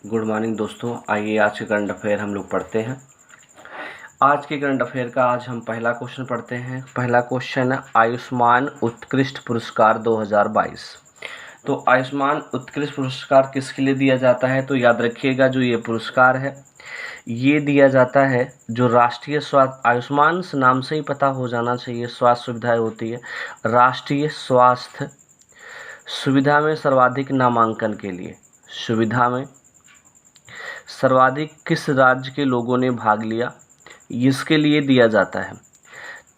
Good morning दोस्तों। आइए आज के करंट अफेयर हम लोग पढ़ते हैं। आज के करंट अफेयर का आज हम पहला क्वेश्चन पढ़ते हैं। पहला क्वेश्चन है आयुष्मान उत्कृष्ट पुरस्कार 2022। तो आयुष्मान उत्कृष्ट पुरस्कार किसके लिए दिया जाता है? तो याद रखिएगा, जो ये पुरस्कार है ये दिया जाता है जो राष्ट्रीय स्वास्थ्य, आयुष्मान नाम से ही पता हो जाना चाहिए स्वास्थ्य सुविधाएं होती है। राष्ट्रीय स्वास्थ्य सुविधा में सर्वाधिक नामांकन के लिए, सुविधा में सर्वाधिक किस राज्य के लोगों ने भाग लिया, इसके लिए दिया जाता है।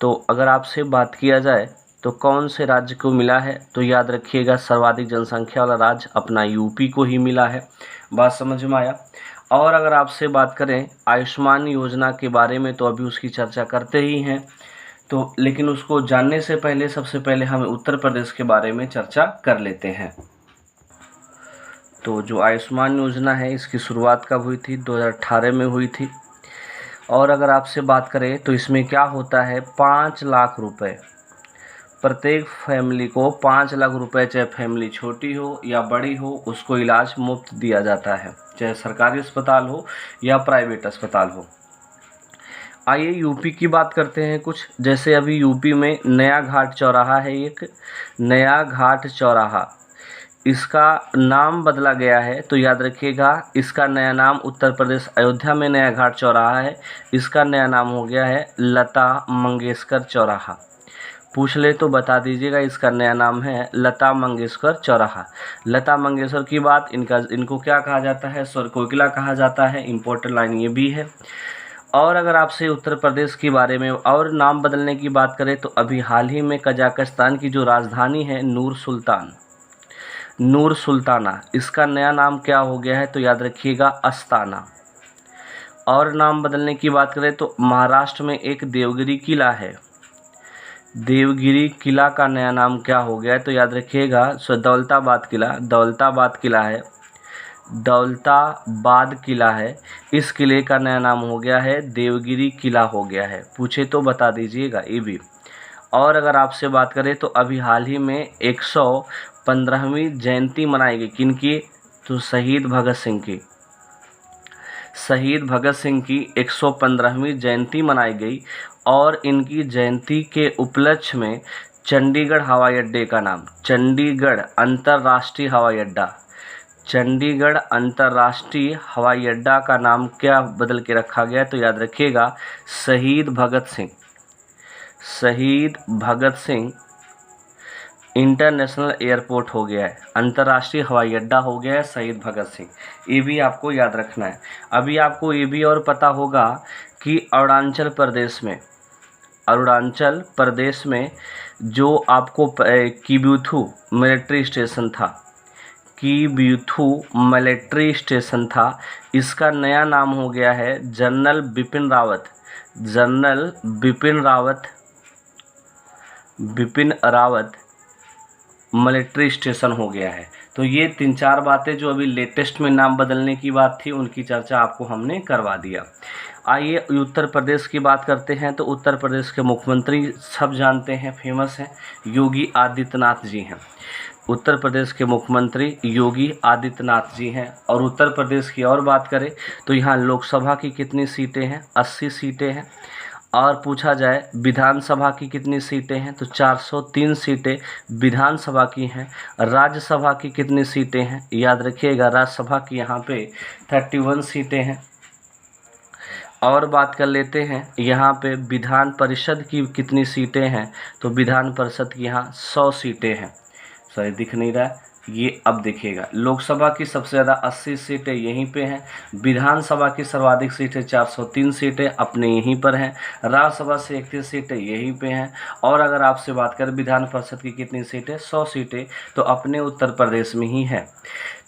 तो अगर आपसे बात किया जाए तो कौन से राज्य को मिला है, तो याद रखिएगा सर्वाधिक जनसंख्या वाला राज्य अपना यूपी को ही मिला है। बात समझ में आया। और अगर आपसे बात करें आयुष्मान योजना के बारे में, तो अभी उसकी चर्चा करते ही हैं, तो लेकिन उसको जानने से पहले सबसे पहले हमें उत्तर प्रदेश के बारे में चर्चा कर लेते हैं। तो जो आयुष्मान योजना है इसकी शुरुआत कब हुई थी? 2018 में हुई थी। और अगर आपसे बात करें तो इसमें क्या होता है, 5 लाख रुपए प्रत्येक फैमिली को, 5 लाख रुपए, चाहे फैमिली छोटी हो या बड़ी हो, उसको इलाज मुफ्त दिया जाता है, चाहे सरकारी अस्पताल हो या प्राइवेट अस्पताल हो। आइए यूपी की बात करते हैं कुछ। जैसे अभी यूपी में नया घाट चौराहा है, एक नया घाट चौराहा, इसका नाम बदला गया है। तो याद रखिएगा इसका नया नाम, उत्तर प्रदेश अयोध्या में नया घाट चौराहा है, इसका नया नाम हो गया है लता मंगेशकर चौराहा। पूछ ले तो बता दीजिएगा, इसका नया नाम है लता मंगेशकर चौराहा। लता मंगेशकर की बात, इनको क्या कहा जाता है? स्वर कोकिला कहा जाता है। इंपॉर्टेंट लाइन ये भी है। और अगर आपसे उत्तर प्रदेश के बारे में और नाम बदलने की बात करें तो अभी हाल ही में कजाकिस्तान की जो राजधानी है नूर सुल्ताना, इसका नया नाम क्या हो गया है? तो याद रखिएगा अस्ताना। और नाम बदलने की बात करें तो महाराष्ट्र में एक देवगिरी किला है, देवगिरी किला का नया नाम क्या हो गया है? तो याद रखिएगा दौलताबाद किला है, दौलताबाद किला है, इस किले का नया नाम हो गया है देवगिरी किला हो गया है। पूछे तो बता दीजिएगा ये भी। और अगर आपसे बात करें तो अभी हाल ही में 115वीं जयंती मनाई गई, किनकी? तो शहीद भगत सिंह की 115वीं जयंती मनाई गई। और इनकी जयंती के उपलक्ष्य में चंडीगढ़ हवाई अड्डे का नाम, चंडीगढ़ अंतर्राष्ट्रीय हवाई अड्डा का नाम क्या बदल के रखा गया? तो याद रखिएगा शहीद भगत सिंह इंटरनेशनल एयरपोर्ट हो गया है, अंतर्राष्ट्रीय हवाई अड्डा हो गया है शहीद भगत सिंह। ये भी आपको याद रखना है। अभी आपको ये भी और पता होगा कि अरुणाचल प्रदेश में जो आपको किब्यूथू मिलिट्री स्टेशन था, इसका नया नाम हो गया है general Bipin Rawat military station हो गया है। तो ये 3-4 बातें जो अभी लेटेस्ट में नाम बदलने की बात थी, उनकी चर्चा आपको हमने करवा दिया। आइए उत्तर प्रदेश की बात करते हैं। तो उत्तर प्रदेश के मुख्यमंत्री सब जानते हैं, फेमस हैं, योगी आदित्यनाथ जी हैं। उत्तर प्रदेश के मुख्यमंत्री योगी आदित्यनाथ जी हैं। और उत्तर प्रदेश की और बात करें तो यहाँ लोकसभा की कितनी सीटें हैं? 80 सीटें हैं। और पूछा जाए विधानसभा की कितनी सीटें हैं? तो 403 सीटें विधानसभा की हैं। राज्यसभा की कितनी सीटें हैं? याद रखिएगा राज्यसभा की यहाँ पे 31 सीटें हैं। और बात कर लेते हैं यहाँ पे विधान परिषद की कितनी सीटें हैं? तो विधान परिषद की यहाँ 100 सीटें हैं। सॉरी दिख नहीं रहा है, ये अब देखिएगा। लोकसभा की सबसे ज़्यादा 80 सीटें यहीं पे हैं। विधानसभा की सर्वाधिक सीटें 403 सीटें अपने यहीं पर हैं। राज्यसभा से 31 सीटें यहीं पे हैं। और अगर आपसे बात करें विधान परिषद की कितनी सीटें, 100 सीटें तो अपने उत्तर प्रदेश में ही है।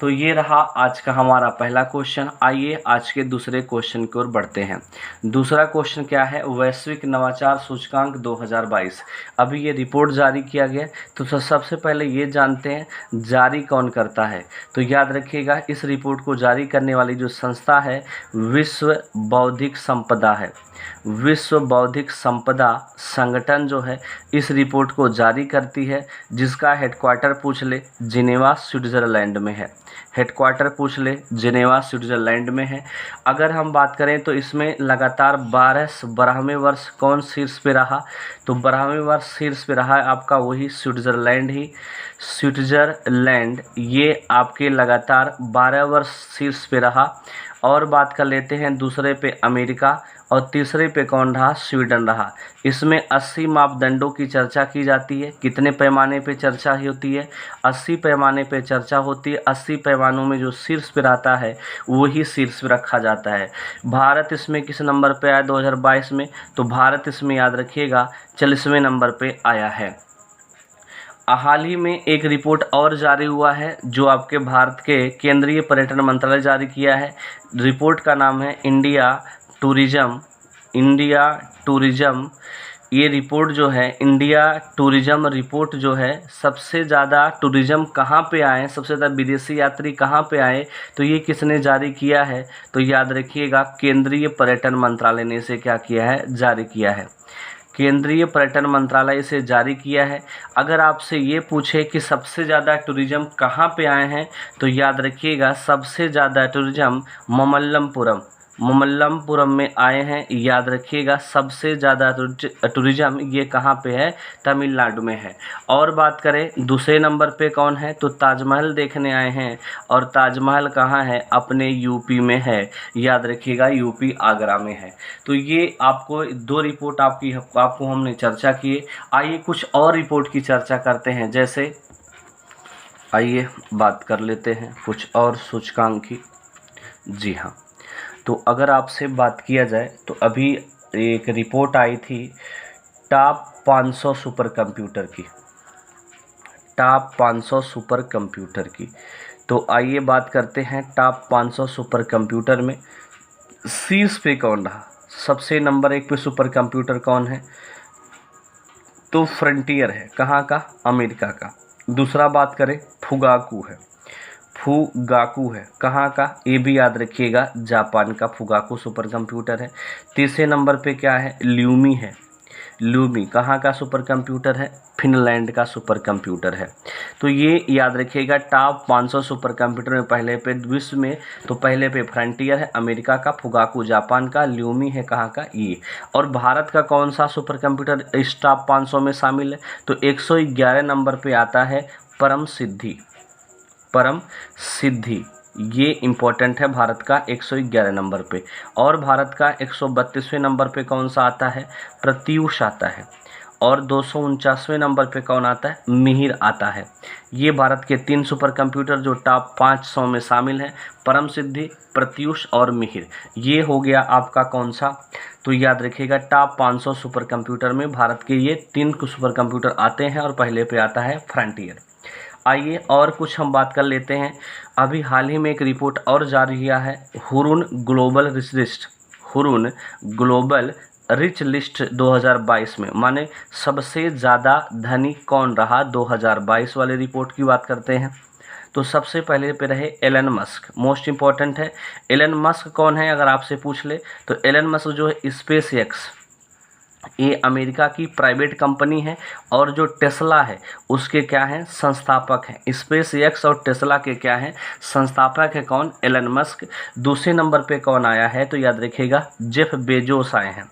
तो ये रहा आज का हमारा पहला क्वेश्चन। आइए आज के दूसरे क्वेश्चन की ओर बढ़ते हैं। दूसरा क्वेश्चन क्या है? वैश्विक नवाचार सूचकांक 2022। अभी ये रिपोर्ट जारी किया गया। तो सबसे पहले ये जानते हैं जारी कौन करता है। तो याद रखिएगा इस रिपोर्ट को जारी करने वाली जो संस्था है विश्व बौद्धिक संपदा है। विश्व बौद्धिक संपदा संगठन जो है इस रिपोर्ट को जारी करती है, जिसका हेडक्वार्टर पूछ ले जिनेवा स्विट्ज़रलैंड में है। हेडक्वार्टर पूछ ले जिनेवा स्विट्ज़रलैंड में है। अगर हम बात करें तो इसमें लगातार 12वें वर्ष कौन शीर्ष पे रहा, तो 12वें वर्ष शीर्ष पे रहा है आपका वही स्विट्ज़रलैंड ही। स्विट्ज़रलैंड ये आपके लगातार 12 वर्ष शीर्ष पे रहा। और बात कर लेते हैं दूसरे पे अमेरिका और तीसरे पे कौन रहा, स्वीडन रहा। इसमें 80 मापदंडों की चर्चा की जाती है। कितने पैमाने पे चर्चा होती है, 80 पैमाने पे चर्चा होती है। 80 पैमानों में जो शीर्ष पे रहता है वही शीर्ष पे रखा जाता है। भारत इसमें किस नंबर पे आया 2022 में, तो भारत इसमें याद रखिएगा 40वें नंबर पे आया है। हाल ही में एक रिपोर्ट और जारी हुआ है जो आपके भारत के केंद्रीय पर्यटन मंत्रालय जारी किया है। रिपोर्ट का नाम है इंडिया टूरिज्म। ये रिपोर्ट जो है इंडिया टूरिज्म रिपोर्ट जो है, सबसे ज़्यादा टूरिज्म कहाँ पे आए, सबसे ज़्यादा विदेशी यात्री कहाँ पे आए, तो ये किसने जारी किया है, तो याद रखिएगा केंद्रीय पर्यटन मंत्रालय ने इसे क्या किया है, जारी किया है। केंद्रीय पर्यटन मंत्रालय से जारी किया है। अगर आपसे ये पूछे कि सबसे ज़्यादा टूरिज्म कहाँ पे आए हैं, तो याद रखिएगा सबसे ज़्यादा टूरिज्म ममल्लपुरम में आए हैं। याद रखिएगा सबसे ज़्यादा टूरिज्म ये कहाँ पे है, तमिलनाडु में है। और बात करें दूसरे नंबर पे कौन है, तो ताजमहल देखने आए हैं। और ताजमहल कहाँ है, अपने यूपी में है। याद रखिएगा यूपी आगरा में है। तो ये आपको 2 रिपोर्ट आपको हमने चर्चा किए। आइए कुछ और रिपोर्ट की चर्चा करते हैं। जैसे आइए बात कर लेते हैं कुछ और सूचकांक की। जी हाँ, तो अगर आपसे बात किया जाए तो अभी एक रिपोर्ट आई थी टॉप 500 सुपर कंप्यूटर की। तो आइए बात करते हैं टॉप 500 सुपर कंप्यूटर में शीर्ष पे कौन रहा। सबसे नंबर 1 पे सुपर कंप्यूटर कौन है, तो फ्रंटियर है। कहाँ का, अमेरिका का। दूसरा बात करें फुगाकू है। कहाँ का, ये भी याद रखिएगा जापान का फुगाकू सुपर कंप्यूटर है। तीसरे नंबर पे क्या है, ल्यूमी कहाँ का सुपर कंप्यूटर है, फिनलैंड का सुपर कंप्यूटर है। तो ये याद रखिएगा टॉप 500 सुपर कंप्यूटर में पहले पे विश्व में, तो पहले पे फ्रंटियर है अमेरिका का, फुगाकू जापान का, ल्यूमी है कहाँ का, ये। और भारत का कौन सा सुपर कंप्यूटर इस टॉप 500 में शामिल है, तो 111 नंबर पे आता है परम सिद्धि। ये इम्पोर्टेंट है भारत का 111 नंबर पे। और भारत का 132वें नंबर पे कौन सा आता है, प्रत्यूष आता है। और 249वें नंबर पे कौन आता है, मिहिर आता है। ये भारत के 3 सुपर कंप्यूटर जो टॉप 500 में शामिल हैं, परम सिद्धि, प्रत्यूष और मिहिर। ये हो गया आपका कौन सा, तो याद रखिएगा टॉप 500 सुपर कंप्यूटर में भारत के ये 3 सुपर कंप्यूटर आते हैं और पहले पे आता है फ्रंटियर। आइए और कुछ हम बात कर लेते हैं। अभी हाल ही में एक रिपोर्ट और जारी किया है हुरून ग्लोबल रिच लिस्ट 2022 में, माने सबसे ज़्यादा धनी कौन रहा 2022 वाले रिपोर्ट की बात करते हैं। तो सबसे पहले पे रहे एलन मस्क, मोस्ट इम्पॉर्टेंट है। एलन मस्क कौन है अगर आपसे पूछ ले, तो एलन मस्क जो है स्पेस एक्स, ये अमेरिका की प्राइवेट कंपनी है। और जो टेस्ला है उसके क्या हैं, संस्थापक हैं। स्पेस एक्स और टेस्ला के क्या हैं, संस्थापक है कौन, एलन मस्क। दूसरे नंबर पे कौन आया है, तो याद रखिएगा जेफ बेजोस आए हैं।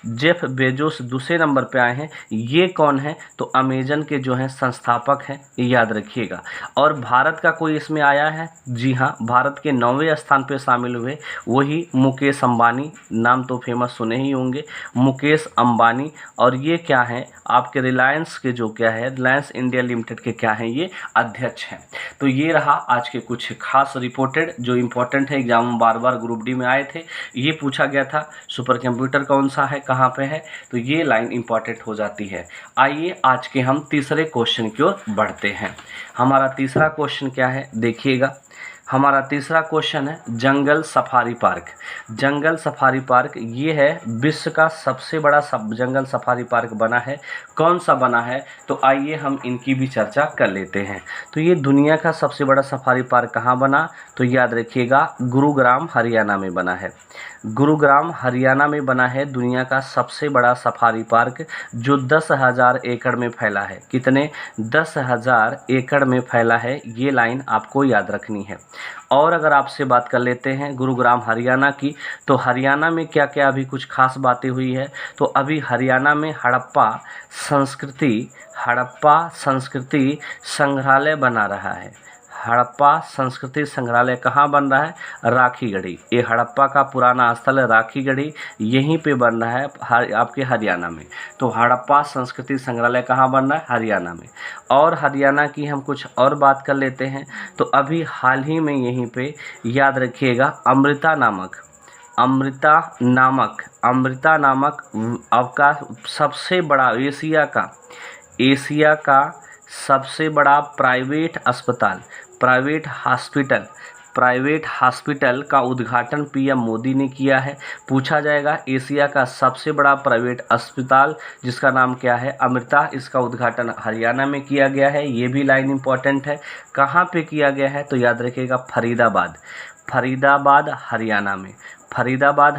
जेफ बेजोस दूसरे नंबर पे आए हैं। ये कौन है, तो अमेजन के जो हैं संस्थापक हैं, ये याद रखिएगा। और भारत का कोई इसमें आया है, जी हाँ, भारत के 9वें स्थान पे शामिल हुए वही मुकेश अंबानी, नाम तो फेमस सुने ही होंगे, मुकेश अंबानी। और ये क्या है, आपके रिलायंस के जो क्या है, रिलायंस इंडिया लिमिटेड के क्या हैं, ये अध्यक्ष हैं। तो ये रहा आज के कुछ खास रिपोर्टेड जो इम्पोर्टेंट है, एग्जाम में बार बार ग्रुप डी में आए थे। ये पूछा गया था सुपर कंप्यूटर कौन सा है, कहाँ पे है, तो ये लाइन इम्पॉर्टेंट हो जाती है। आइए आज के हम तीसरे क्वेश्चन की ओर बढ़ते हैं। हमारा तीसरा क्वेश्चन क्या है, देखिएगा। हमारा तीसरा क्वेश्चन है जंगल सफारी पार्क। जंगल सफारी पार्क ये है विश्व का सबसे बड़ा जंगल सफारी पार्क बना है। कौन सा बना है, तो आइए हम इनकी भी चर्चा कर लेते हैं। तो ये दुनिया का सबसे बड़ा सफारी पार्क कहाँ बना, तो याद रखिएगा गुरुग्राम हरियाणा में बना है। गुरुग्राम हरियाणा में बना है दुनिया का सबसे बड़ा सफारी पार्क, जो 10,000 एकड़ में फैला है। कितने, 10,000 एकड़ में फैला है। ये लाइन आपको याद रखनी है। और अगर आपसे बात कर लेते हैं गुरुग्राम हरियाणा की, तो हरियाणा में क्या क्या अभी कुछ खास बातें हुई है, तो अभी हरियाणा में हड़प्पा संस्कृति संग्रहालय बना रहा है। हड़प्पा संस्कृति संग्रहालय कहाँ बन रहा है, राखीगढ़ी। ये हड़प्पा का पुराना स्थल है राखीगढ़ी, यहीं पे बन रहा है आपके हरियाणा में। तो हड़प्पा संस्कृति संग्रहालय कहाँ बन रहा है, हरियाणा में। और हरियाणा की हम कुछ और बात कर लेते हैं, तो अभी हाल ही में यहीं पे याद रखिएगा अमृता नामक आपका सबसे बड़ा एशिया का सबसे बड़ा प्राइवेट हॉस्पिटल का उद्घाटन पीएम मोदी ने किया है। पूछा जाएगा एशिया का सबसे बड़ा प्राइवेट अस्पताल जिसका नाम क्या है, अमृता, इसका उद्घाटन हरियाणा में किया गया है। ये भी लाइन इंपॉर्टेंट है। कहाँ पे किया गया है, तो याद रखिएगा फरीदाबाद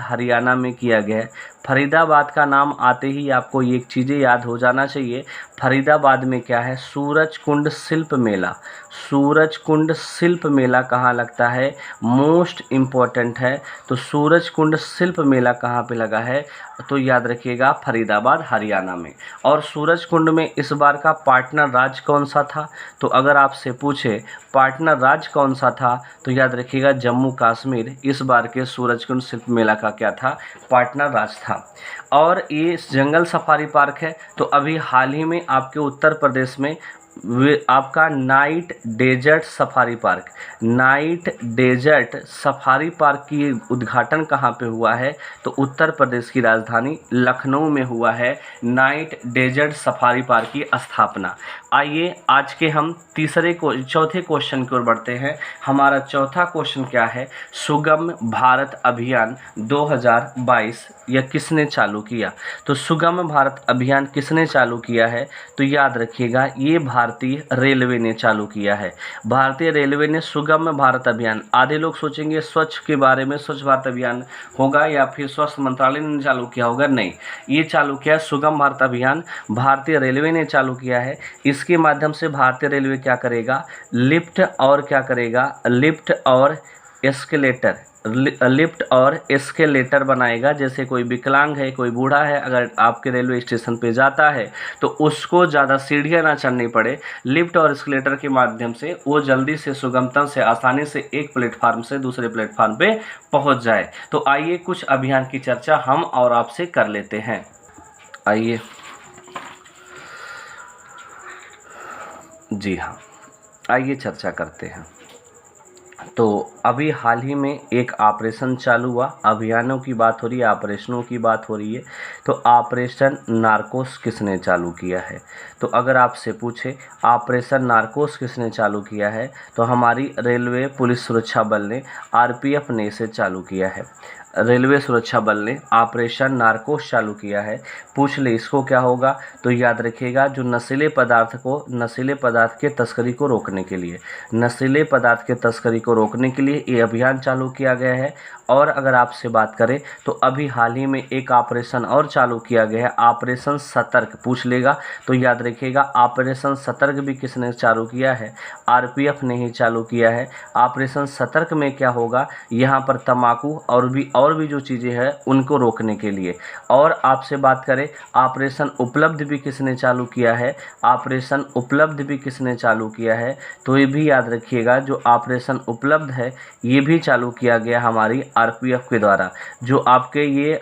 हरियाणा में किया गया है। फरीदाबाद का नाम आते ही आपको ये चीज़ें याद हो जाना चाहिए। फरीदाबाद में क्या है, सूरजकुंड शिल्प मेला कहाँ लगता है, मोस्ट इम्पॉर्टेंट है। तो सूरजकुंड शिल्प मेला कहाँ पे लगा है, तो याद रखिएगा फरीदाबाद हरियाणा में। और सूरजकुंड में इस बार का पार्टनर राज्य कौन सा था, तो अगर आपसे पूछे पार्टनर राज्य कौन सा था, तो याद रखिएगा जम्मू कश्मीर इस बार के सूरजकुंड शिल्प मेला का क्या था, पार्टनर राज्य था। और ये जंगल सफारी पार्क है, तो अभी हाल ही में आपके उत्तर प्रदेश में आपका नाइट डेजर्ट सफारी पार्क की उद्घाटन कहाँ पे हुआ है, तो उत्तर प्रदेश की राजधानी लखनऊ में हुआ है नाइट डेजर्ट सफारी पार्क की स्थापना। आइए आज के हम चौथे क्वेश्चन की ओर बढ़ते हैं। हमारा चौथा क्वेश्चन क्या है, सुगम भारत अभियान 2022 यह किसने चालू किया, तो सुगम भारत अभियान किसने चालू किया है, तो याद रखिएगा ये भारतीय रेलवे ने चालू किया है। भारतीय रेलवे ने सुगम भारत अभियान, आधे लोग सोचेंगे स्वच्छ के बारे में, स्वच्छ भारत अभियान होगा या फिर स्वास्थ्य मंत्रालय ने चालू किया होगा, नहीं, ये चालू किया सुगम भारत अभियान भारतीय रेलवे ने चालू किया है। इसके माध्यम से भारतीय रेलवे क्या करेगा, लिफ्ट और एस्केलेटर बनाएगा। जैसे कोई विकलांग है, कोई बूढ़ा है, अगर आपके रेलवे स्टेशन पे जाता है तो उसको ज़्यादा सीढ़ियाँ ना चढ़नी पड़े, लिफ्ट और एस्केलेटर के माध्यम से वो जल्दी से, सुगमता से, आसानी से एक प्लेटफार्म से दूसरे प्लेटफार्म पे पहुंच जाए। तो आइए कुछ अभियान की चर्चा हम और आपसे कर लेते हैं। आइए, जी हाँ, आइए चर्चा करते हैं। तो अभी हाल ही में एक ऑपरेशन चालू हुआ, अभियानों की बात हो रही है, ऑपरेशनों की बात हो रही है। तो ऑपरेशन नारकोस किसने चालू किया है, तो अगर आपसे पूछे ऑपरेशन नारकोस किसने चालू किया है, तो हमारी रेलवे पुलिस सुरक्षा बल ने, आरपीएफ ने इसे चालू किया है। रेलवे सुरक्षा बल ने ऑपरेशन नारकोस चालू किया है। पूछ ले इसको क्या होगा, तो याद रखिएगा जो नशीले पदार्थ के तस्करी को रोकने के लिए ये अभियान चालू किया गया है। और अगर आपसे बात करें तो अभी हाल ही में एक ऑपरेशन और चालू किया गया है, ऑपरेशन सतर्क, पूछ लेगा तो याद रखिएगा ऑपरेशन सतर्क भी किसने चालू किया है, आरपीएफ ने ही चालू किया है। ऑपरेशन सतर्क में क्या होगा, यहाँ पर तंबाकू और भी जो चीज़ें हैं उनको रोकने के लिए। और आपसे बात करें ऑपरेशन उपलब्ध भी किसने चालू किया है, तो ये भी याद रखिएगा जो ऑपरेशन उपलब्ध है ये भी चालू किया गया हमारी आरपीएफ के द्वारा। जो आपके ये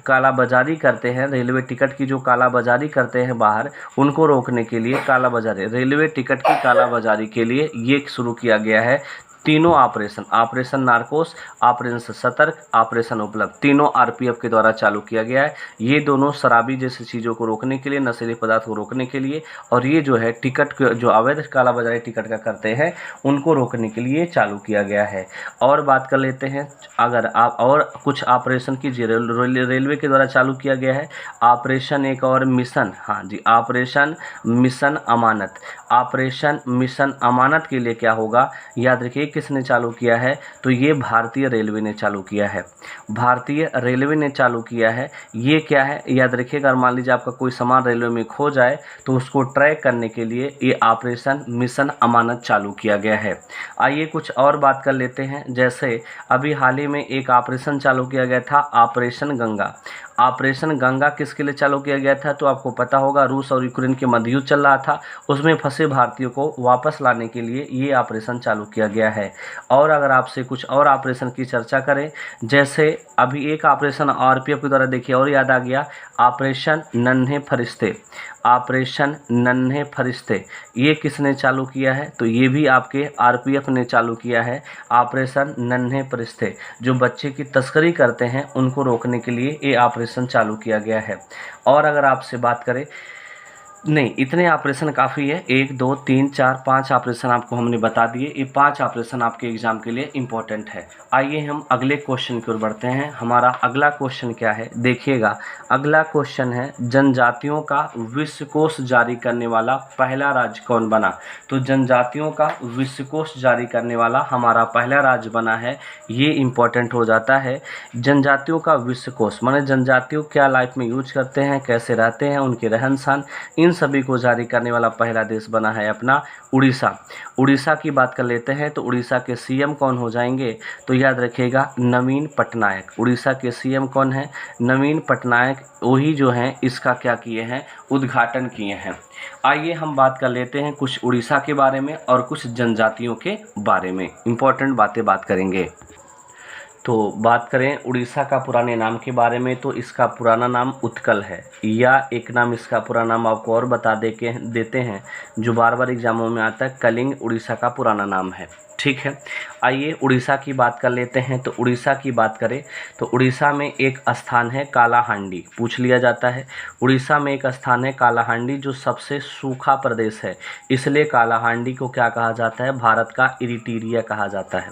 कालाबाजारी करते हैं, रेलवे टिकट की जो कालाबाजारी करते हैं बाहर, उनको रोकने के लिए रेलवे टिकट की कालाबाजारी के लिए ये शुरू किया गया है तीनों ऑपरेशन, ऑपरेशन नारकोस, ऑपरेशन सतर्क, ऑपरेशन उपलब्ध, तीनों आरपीएफ के द्वारा चालू किया गया है। ये दोनों शराबी जैसी चीज़ों को रोकने के लिए, नशीले पदार्थ को रोकने के लिए, और ये जो है टिकट जो अवैध कालाबाजारी टिकट का करते हैं उनको रोकने के लिए चालू किया गया है। और बात कर लेते हैं अगर आप और कुछ ऑपरेशन की रेलवे के द्वारा चालू किया गया है। ऑपरेशन एक और मिशन, हाँ जी, ऑपरेशन मिशन अमानत। ऑपरेशन मिशन अमानत के लिए क्या होगा, याद रखिए किसने चालू किया है, तो ये भारतीय रेलवे ने चालू किया है। भारतीय रेलवे ने चालू किया है। ये क्या है, याद रखिएगा, अगर मान लीजिए आपका कोई सामान रेलवे में खो जाए तो उसको ट्रैक करने के लिए ये ऑपरेशन मिशन अमानत चालू किया गया है। आइए कुछ और बात कर लेते हैं। जैसे अभी हाल ही में एक ऑपरेशन चालू किया गया था, ऑपरेशन गंगा। ऑपरेशन गंगा किसके लिए चालू किया गया था, तो आपको पता होगा रूस और यूक्रेन के मध्य युद्ध चल रहा था, उसमें फंसे भारतीयों को वापस लाने के लिए ये ऑपरेशन चालू किया गया है। और अगर आपसे कुछ और ऑपरेशन की चर्चा करें, जैसे अभी एक ऑपरेशन आरपीएफ के द्वारा देखिए और याद आ गया, ऑपरेशन नन्हे फरिश्ते। ऑपरेशन नन्हे फरिश्ते ये किसने चालू किया है, तो ये भी आपके आरपीएफ ने चालू किया है। ऑपरेशन नन्हे फरिश्ते जो बच्चे की तस्करी करते हैं उनको रोकने के लिए ये ऑपरेशन चालू किया गया है। और अगर आपसे बात करें, नहीं इतने ऑपरेशन काफ़ी है, 1 2 3 4 5 ऑपरेशन आपको हमने बता दिए। ये 5 ऑपरेशन आपके एग्जाम के लिए इम्पोर्टेंट है। आइए हम अगले क्वेश्चन की ओर बढ़ते हैं। हमारा अगला क्वेश्चन क्या है, देखिएगा अगला क्वेश्चन है, जनजातियों का विश्वकोश जारी करने वाला पहला राज्य कौन बना। तो जनजातियों का विश्वकोश जारी करने वाला हमारा पहला राज्य बना है, ये इम्पोर्टेंट हो जाता है। जनजातियों का विश्वकोश माने जनजातियों क्या लाइफ में यूज करते हैं, कैसे रहते हैं, उनके रहन सहन, इन सभी को जारी करने वाला पहला देश बना है अपना उड़ीसा। उड़ीसा की बात कर लेते हैं तो उड़ीसा के सीएम कौन हो जाएंगे, तो याद रखिएगा नवीन पटनायक। उड़ीसा के सीएम कौन है, नवीन पटनायक, वही जो हैं इसका क्या किए हैं, उद्घाटन किए हैं। आइए हम बात कर लेते हैं कुछ उड़ीसा के बारे में और कुछ जनजातियों के बारे में, इंपॉर्टेंट बातें बात करेंगे। तो बात करें उड़ीसा का पुराने नाम के बारे में, तो इसका पुराना नाम उत्कल है, या एक नाम इसका पुराना नाम आपको और बता देते हैं जो बार बार एग्जामों में आता है, कलिंग उड़ीसा का पुराना नाम है। ठीक है, आइए उड़ीसा की बात कर लेते हैं। तो उड़ीसा की बात करें तो उड़ीसा में एक स्थान है कालाहांडी, पूछ लिया जाता है। उड़ीसा में एक स्थान है कालाहांडी जो सबसे सूखा प्रदेश है, इसलिए कालाहांडी को क्या कहा जाता है, भारत का इरिट्रिया कहा जाता है।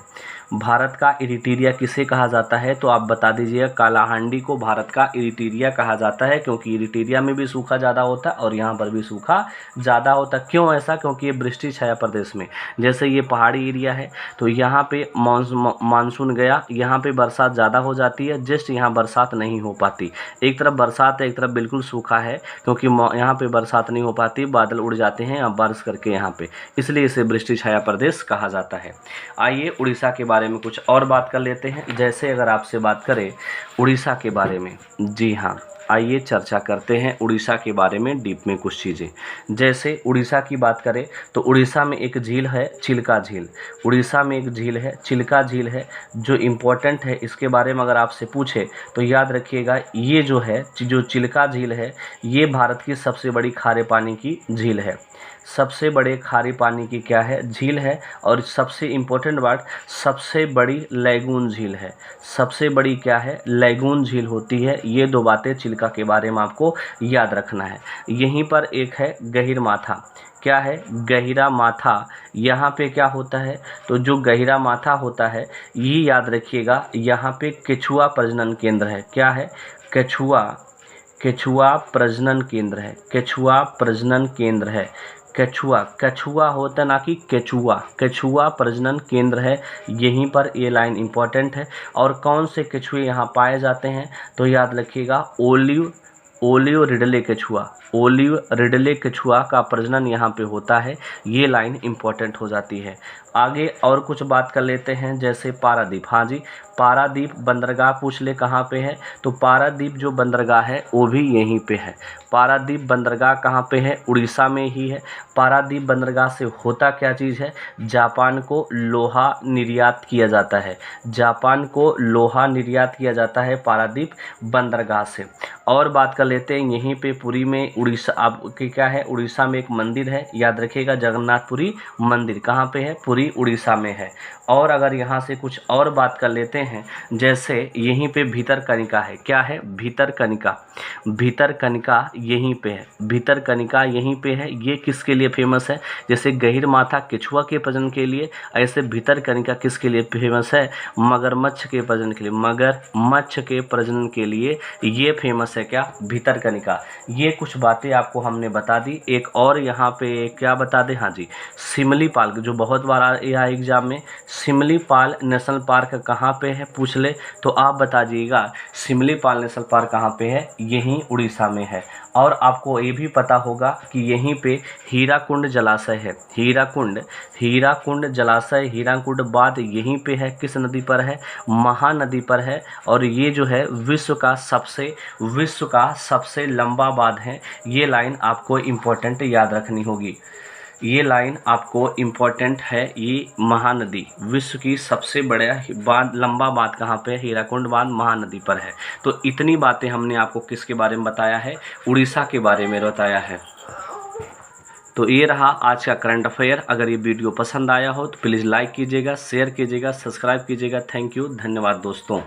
भारत का इरिट्रिया किसे कहा जाता है, तो आप बता दीजिए। कालाहांडी को भारत का इरिट्रिया कहा जाता है क्योंकि इरिट्रिया में भी सूखा ज़्यादा होता है और यहाँ पर भी सूखा ज़्यादा होता है। क्यों ऐसा, क्योंकि ये वृष्टि छाया प्रदेश में, जैसे ये पहाड़ी एरिया है तो यहाँ पे मानसून गया, यहाँ पे बरसात ज़्यादा हो जाती है, जस्ट यहाँ बरसात नहीं हो पाती। एक तरफ बरसात है, एक तरफ बिल्कुल सूखा है, क्योंकि यहाँ पे बरसात नहीं हो पाती, बादल उड़ जाते हैं बारिश करके यहाँ पे, इसलिए इसे वृष्टि छाया प्रदेश कहा जाता है। आइए उड़ीसा के बारे में कुछ और बात कर लेते हैं। जैसे अगर आपसे बात करें उड़ीसा के बारे में, जी हाँ, आइए चर्चा करते हैं उड़ीसा के बारे में डीप में कुछ चीज़ें। जैसे उड़ीसा की बात करें तो उड़ीसा में एक झील है चिल्का झील। उड़ीसा में एक झील है चिल्का झील है जो इम्पोर्टेंट है। इसके बारे में अगर आपसे पूछे तो याद रखिएगा, ये जो है जो चिल्का झील है ये भारत की सबसे बड़ी खारे पानी की झील है। सबसे बड़े खारे पानी की क्या है, झील है। और सबसे इम्पोर्टेंट बात, सबसे बड़ी लैगून झील है। सबसे बड़ी क्या है, लैगून झील होती है। ये दो बातें चिल्का के बारे में आपको याद रखना है। यहीं पर एक है गहीर माथा, क्या है, गहिरा माथा। यहाँ पे क्या होता है, तो जो गहिरा माथा होता है ये याद रखिएगा, यहाँ पे केचुआ प्रजनन केंद्र है। क्या है, केचुआ प्रजनन केंद्र है। केचुआ प्रजनन केंद्र है। कछुआ होता ना कि केचुआ प्रजनन केंद्र है। यहीं पर ये लाइन इंपॉर्टेंट है। और कौन से केचुए यहाँ पाए जाते हैं, तो याद रखिएगा ओलिव रिडले केचुआ। ओलिव रिडले केचुआ का प्रजनन यहाँ पे होता है। ये लाइन इंपॉर्टेंट हो जाती है। आगे और कुछ बात कर लेते हैं, जैसे पारादीप। हाँ जी, पारादीप बंदरगाह पूछ ले कहाँ पे है, तो पारादीप जो बंदरगाह है वो भी यहीं पे है। पारादीप बंदरगाह कहाँ पे है, उड़ीसा में ही है। पारादीप बंदरगाह से होता क्या चीज़ है, जापान को लोहा निर्यात किया जाता है। जापान को लोहा निर्यात किया जाता है पारादीप बंदरगाह से। और बात कर लेते हैं यहीं पे पुरी में, उड़ीसा आपके क्या है, उड़ीसा में एक मंदिर है, याद रखिएगा जगन्नाथपुरी मंदिर। कहाँ पे है, पुरी पूरी उड़ीसा में है। और अगर यहाँ से कुछ और बात कर लेते हैं, जैसे यहीं पे भितरकनिका है। क्या है? भितरकनिका। भितरकनिका यहीं पे है, भितरकनिका यहीं पे है। ये किसके लिए फेमस है? जैसे गहीरमाथा केचुआ के प्रजनन के लिए, ऐसे भितरकनिका किसके लिए फेमस है? मगरमच्छ के प्रजनन के लिए। मगरमच्छ के प्रजनन के लिए ये फेमस है। क्या? भितरकनिका। ये कुछ बातें आपको हमने बता दी। एक और यहाँ पे क्या बता दें, हाँ जी, सिमलीपाल, जो बहुत बार आया एग्जाम में, सिमलीपाल नेशनल पार्क कहाँ पे है पूछ ले तो आप बता दीजिएगा सिमलीपाल नेशनल पार्क कहाँ पे है, यहीं उड़ीसा में है। और आपको ये भी पता होगा कि यहीं पे हीराकुंड जलाशय है। हीराकुंड जलाशय, हीराकुंड बांध यहीं पे है। किस नदी पर है? महानदी पर है। और ये जो है विश्व का सबसे लंबा बांध है। ये लाइन आपको इम्पोर्टेंट याद रखनी होगी। ये लाइन आपको इम्पोर्टेंट है। ये महानदी, विश्व की सबसे बड़ा बांध, लंबा बांध कहाँ पे है? हीराकुंड बांध महानदी पर है। तो इतनी बातें हमने आपको किसके बारे में बताया है? उड़ीसा के बारे में बताया है। तो ये रहा आज का करंट अफेयर। अगर ये वीडियो पसंद आया हो तो प्लीज़ लाइक कीजिएगा, शेयर कीजिएगा, सब्सक्राइब कीजिएगा। थैंक यू, धन्यवाद दोस्तों।